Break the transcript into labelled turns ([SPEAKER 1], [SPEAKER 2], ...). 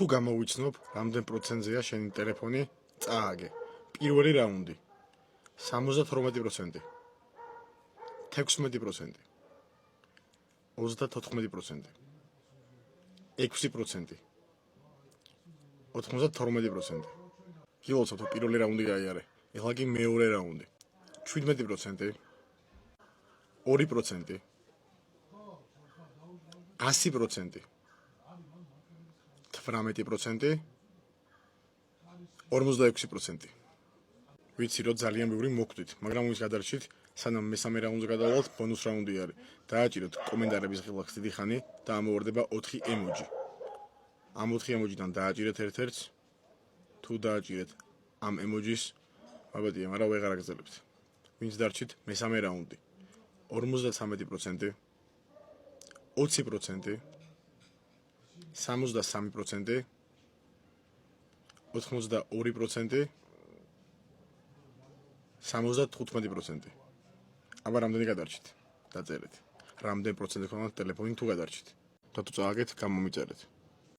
[SPEAKER 1] თუ გამოვიცნობ, რამდენ პროცენტზეა შენი ტელეფონი, წააგე. პირველი რაუნდი. 78%. 16%. 34%. 6%. 92%. გილოცავ თუ პირველი რაუნდი გაიარე. ეხლა კი მეორე რაუნდი. 17%. 2%. 100%. 18%. 46%. ვიცი რომ ძალიან ბევრი მოგვდით, მაგრამ ის გადარჩით, სანამ მესამე რაუნდზე გადავალთ, ბონუს რაუნდი არის. დააჭიროთ კომენტარების ღილაკს დიდი ხანი და ამოვარდება 4 ემოჯი. ამ 4 ემოჯიდან დააჭირეთ ერთ-ერთს. თუ დააჭირეთ ამ ემოჯის, მაბადია, მაგრამ ვეღარ აგრძელებთ. ვინც დარჩით მესამე რაუნდი. 53%, 20%, 63%, 82%, 75%. აბა რამდენი გადარჩით? დაწერეთ. რამდენ პროცენტი ქონდათ ტელეფონი თუ გადარჩით? და თუ წააგეთ, გამომიწერეთ.